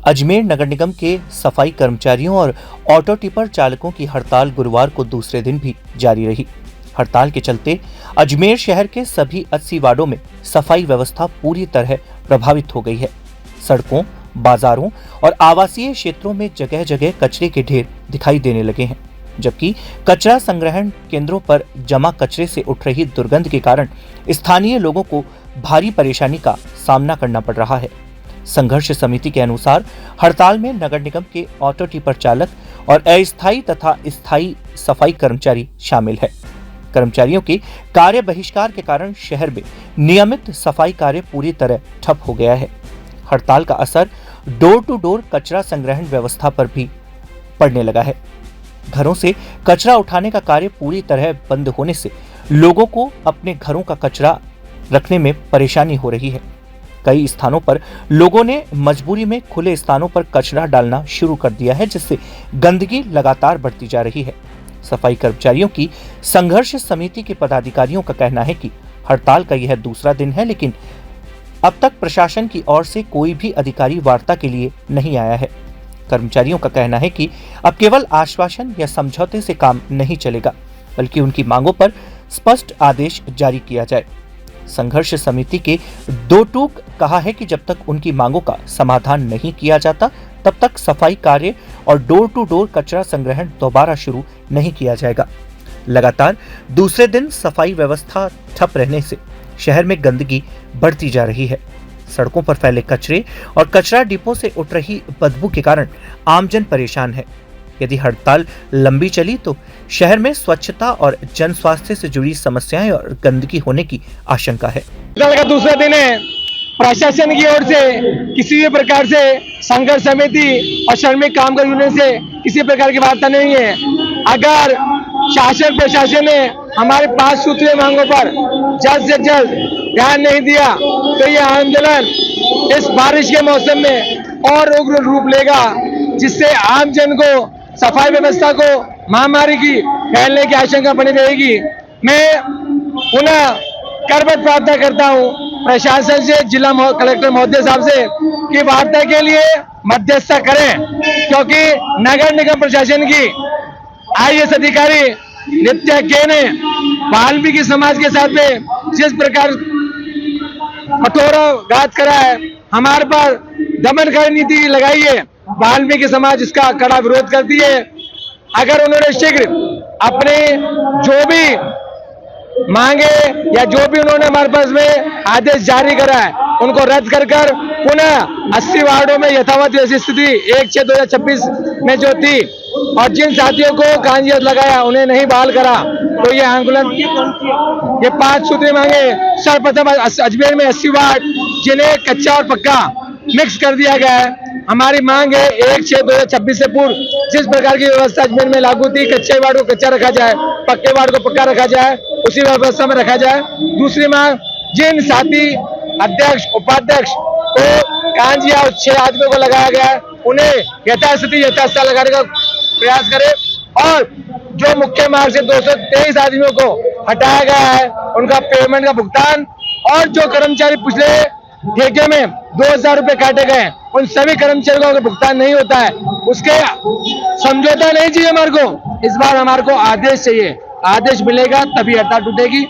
अजमेर नगर निगम के सफाई कर्मचारियों और ऑटो टिपर चालकों की हड़ताल गुरुवार को दूसरे दिन भी जारी रही। हड़ताल के चलते अजमेर शहर के सभी 80 वार्डों में सफाई व्यवस्था पूरी तरह प्रभावित हो गई है। सड़कों, बाजारों और आवासीय क्षेत्रों में जगह जगह कचरे के ढेर दिखाई देने लगे हैं, जबकि कचरा संग्रहण केंद्रों पर जमा कचरे से उठ रही दुर्गंध के कारण स्थानीय लोगों को भारी परेशानी का सामना करना पड़ रहा है। संघर्ष समिति के अनुसार हड़ताल में नगर निगम के ऑटो टिपर चालक और अस्थायी तथा स्थायी सफाई कर्मचारी शामिल है। कर्मचारियों के कार्य बहिष्कार के कारण शहर में नियमित सफाई कार्य पूरी तरह ठप हो गया है। हड़ताल का असर डोर टू डोर कचरा संग्रहण व्यवस्था पर भी पड़ने लगा है। घरों से कचरा उठाने का कार्य पूरी तरह बंद होने से लोगों को अपने घरों का कचरा रखने में परेशानी हो रही है। कई स्थानों पर लोगों ने मजबूरी में खुले स्थानों पर कचरा डालना शुरू कर दिया है, जिससे गंदगी लगातार बढ़ती जा रही है। सफाई कर्मचारियों की संघर्ष समिति के पदाधिकारियों का कहना है कि हड़ताल का यह दूसरा दिन है, लेकिन अब तक प्रशासन की ओर से कोई भी अधिकारी वार्ता के लिए नहीं आया है। कर्मचारियों का कहना है कि अब केवल आश्वासन या समझौते से काम नहीं चलेगा, बल्कि उनकी मांगों पर स्पष्ट आदेश जारी किया जाए। संघर्ष समिति के दो टूक कहा है कि जब तक उनकी मांगों का समाधान नहीं किया जाता, तब तक सफाई कार्य और डोर टू डोर कचरा संग्रहण दोबारा शुरू नहीं किया जाएगा। लगातार दूसरे दिन सफाई व्यवस्था ठप रहने से शहर में गंदगी बढ़ती जा रही है। सड़कों पर फैले कचरे और कचरा डिपो से उठ रही बदबू के कारण आमजन परेशान है। यदि हड़ताल लंबी चली तो शहर में स्वच्छता और जन स्वास्थ्य से जुड़ी समस्याएं और गंदगी होने की आशंका है। हड़ताल का दूसरा दिन है। प्रशासन की ओर से किसी भी प्रकार से संघर्ष समिति और श्रमिक कामगार यूनियन से किसी प्रकार की वार्ता नहीं है। अगर शासन प्रशासन ने हमारे 5 सूत्रीय मांगों पर जल्द से जल्द ध्यान नहीं दिया तो यह आंदोलन इस बारिश के मौसम में और उग्र रूप लेगा, जिससे आम जन को सफाई व्यवस्था को महामारी की फैलने की आशंका बनी रहेगी। मैं पुनः करबद्ध प्रार्थना करता हूं प्रशासन से, जिला कलेक्टर महोदय साहब से कि वार्ता के लिए मध्यस्थता करें, क्योंकि नगर निगम प्रशासन की आईएएस अधिकारी नित्या के ने वाल्मीकि समाज के साथ में जिस प्रकार कठोराघात करा है, हमारे पर दमनकारी नीति लगाई है, वाल्मीकि समाज इसका कड़ा विरोध करती है। अगर उन्होंने शीघ्र अपने जो भी मांगे या जो भी उन्होंने हमारे पास में आदेश जारी करा है, उनको रद्द कर पुनः 80 वार्डों में यथावत जैसी स्थिति 1/6/2026 में जो थी और जिन साथियों को कांजियत लगाया उन्हें नहीं बहाल करा, तो ये आंदोलन, ये 5 सूत्री मांगे। सर्वप्रथम अजमेर में 80 वार्ड जिन्हें कच्चा और पक्का मिक्स कर दिया गया है। हमारी मांग है 1/6/2026 से पूर्व जिस प्रकार की व्यवस्था अजमेर में लागू थी, कच्चे वार्ड को कच्चा रखा जाए, पक्के वार्ड को पक्का रखा जाए, उसी व्यवस्था में रखा जाए। दूसरी मांग, जिन साथी अध्यक्ष उपाध्यक्ष को कांजिया और 6 आदमियों को लगाया गया है, उन्हें यथास्थिति यथास्थान लगाने का प्रयास करें, और जो मुख्य मार्ग से 223 आदमियों को हटाया गया है उनका पेमेंट का भुगतान, और जो कर्मचारी पिछले ठेके में 2000 रुपए काटे गए उन सभी कर्मचारियों का भुगतान नहीं होता है, उसके समझौता नहीं चाहिए हमारे को। इस बार हमारे को आदेश चाहिए, आदेश मिलेगा तभी हड़ताल टूटेगी।